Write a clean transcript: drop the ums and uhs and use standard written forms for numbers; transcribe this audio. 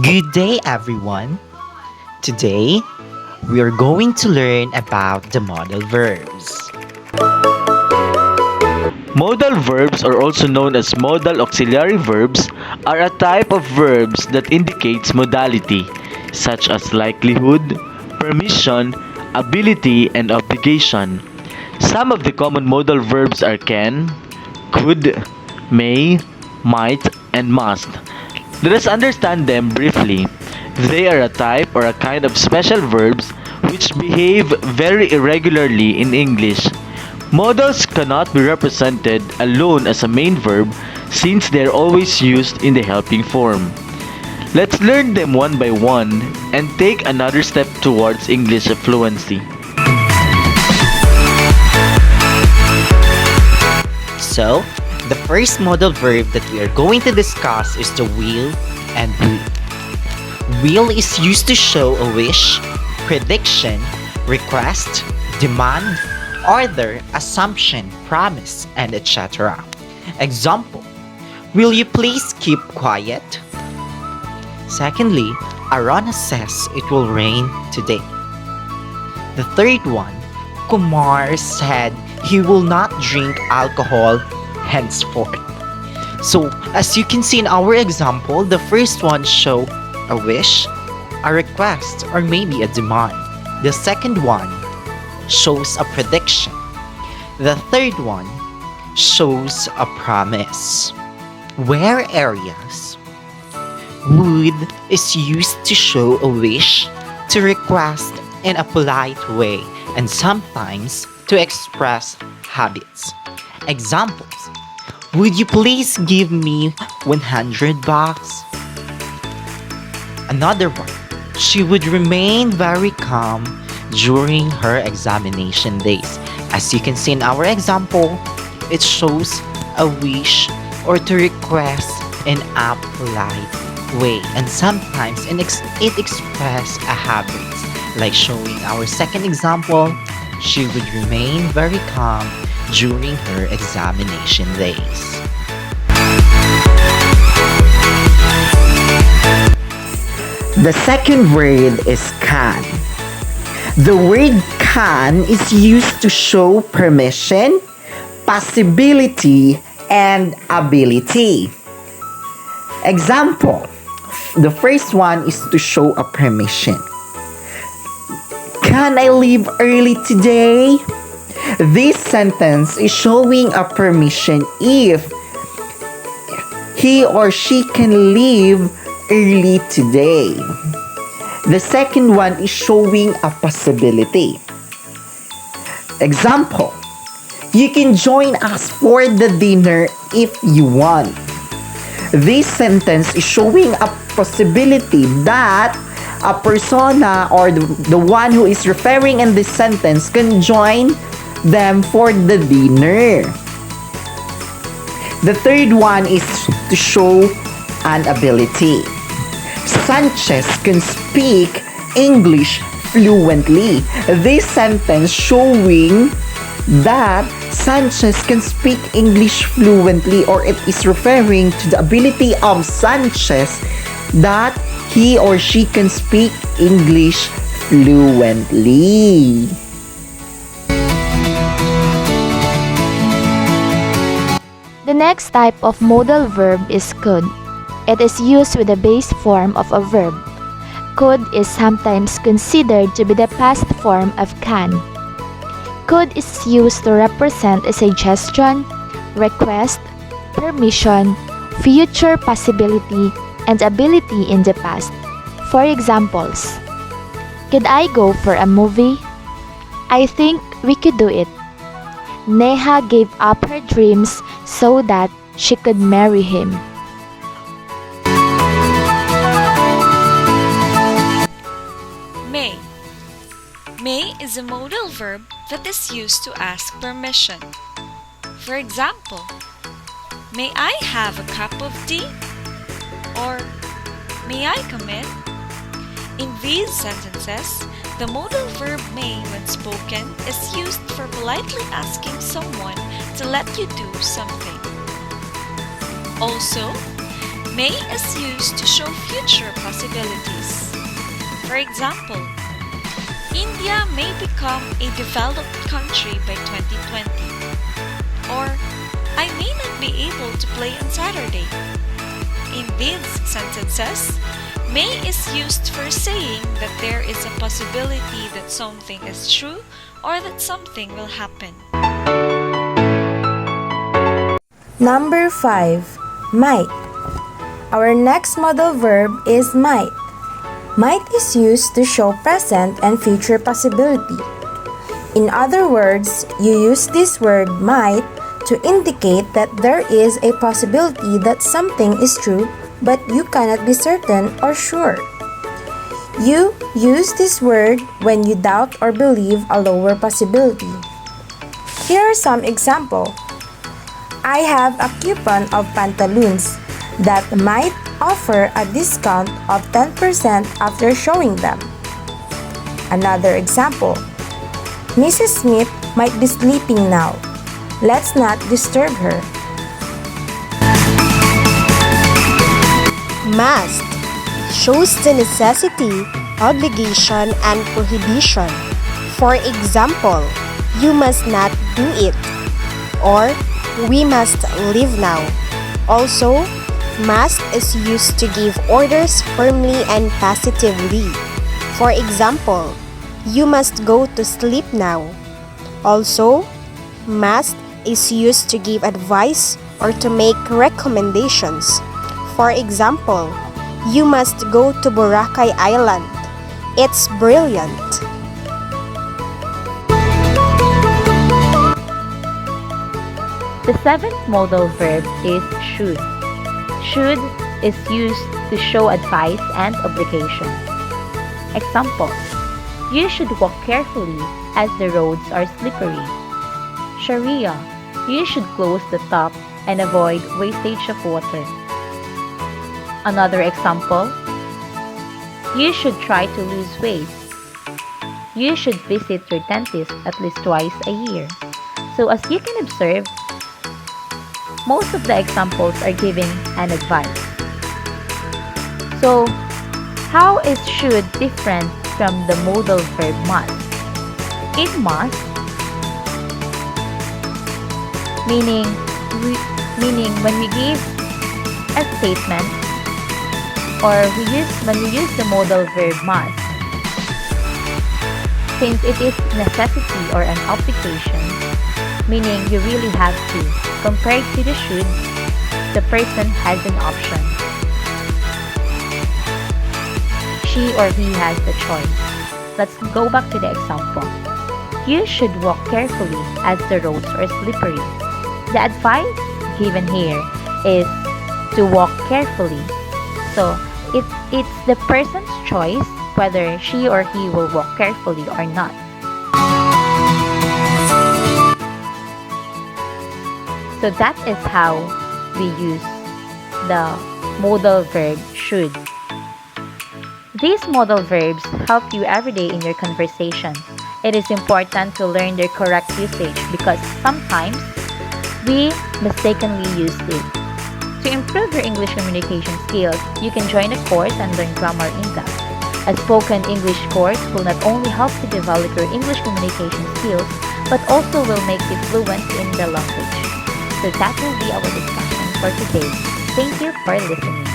Good day, everyone. Today, we are going to learn about the modal verbs. Modal verbs, or also known as modal auxiliary verbs, are a type of verbs that indicates modality, such as likelihood, permission, ability, and obligation. Some of the common modal verbs are can, could, may, might, and must. Let us understand them briefly. They are a type or a kind of special verbs which behave very irregularly in English. Modals cannot be represented alone as a main verb since they are always used in the helping form. Let's learn them one by one and take another step towards English fluency. So, the first modal verb that we are going to discuss is the will and would. Will is used to show a wish, prediction, request, demand, order, assumption, promise, and etc. Example: will you please keep quiet? Secondly, Arona says it will rain today. The third one, Kumar said he will not drink alcohol henceforth. So, as you can see in our example, the first one show a wish, a request, or maybe a demand. The second one shows a prediction. The third one shows a promise. Where areas, would is used to show a wish, to request in a polite way, and sometimes to express habits. Examples: would you please give me 100 bucks? Another one, she would remain very calm during her examination days. As you can see in our example, it shows a wish or to request in a polite way, and sometimes it expresses a habit, like showing our second example, she would remain very calm during her examination days. The second word is can. The word can is used to show permission, possibility, and ability. Example: the first one is to show a permission. Can I leave early today? This sentence is showing a permission if he or she can leave early today. The second one is showing a possibility. Example: you can join us for the dinner if you want. This sentence is showing a possibility that a persona or the one who is referring in this sentence can join them for the dinner. The third one is to show an ability. Sanchez can speak English fluently. This sentence showing that Sanchez can speak English fluently, or it is referring to the ability of Sanchez that he or she can speak English fluently. The next type of modal verb is could. It is used with the base form of a verb. Could is sometimes considered to be the past form of can. Could is used to represent a suggestion, request, permission, future possibility, and ability in the past. For examples: could I go for a movie? I think we could do it. Neha gave up her dreams so that she could marry him. May. May is a modal verb that is used to ask permission. For example, may I have a cup of tea? Or may I come in? In these sentences, the modal verb may, when spoken, is used for politely asking someone to let you do something. Also, May is used to show future possibilities. For example, India may become a developed country by 2020. Or, I may not be able to play on Saturday. In these sentences, may is used for saying that there is a possibility that something is true or that something will happen. Number 5. Might. Our next modal verb is might. Might is used to show present and future possibility. In other words, you use this word might to indicate that there is a possibility that something is true but you cannot be certain or sure. You use this word when you doubt or believe a lower possibility. Here are some examples. I have a coupon of pantaloons that might offer a discount of 10% after showing them. Another example. Mrs. Smith might be sleeping now. Let's not disturb her. Must shows the necessity, obligation, and prohibition. For example, you must not do it, or we must leave now. Also, must is used to give orders firmly and positively. For example, you must go to sleep now. Also, must is used to give advice or to make recommendations. For example, you must go to Boracay Island. It's brilliant. The seventh modal verb is should. Should is used to show advice and obligation. Example: you should walk carefully as the roads are slippery. Sharia: you should close the tap and avoid wastage of water. Another example: you should try to lose weight. You should visit your dentist at least twice a year. So as you can observe, most of the examples are giving an advice. So, how is should different from the modal verb must? In must, meaning when we give a statement or when we use the modal verb must, since it is necessity or an obligation, meaning you really have to, compared to the should, the person has an option. She or he has the choice. Let's go back to the example. You should walk carefully as the roads are slippery. The advice given here is to walk carefully. So it's the person's choice whether she or he will walk carefully or not. So that is how we use the modal verb should. These modal verbs help you every day in your conversation. It is important to learn their correct usage because sometimes we mistakenly use it. To improve your English communication skills, you can join a course and learn grammar in depth. A spoken English course will not only help to develop your English communication skills, but also will make you fluent in the language. So that will be our discussion for today. Thank you for listening.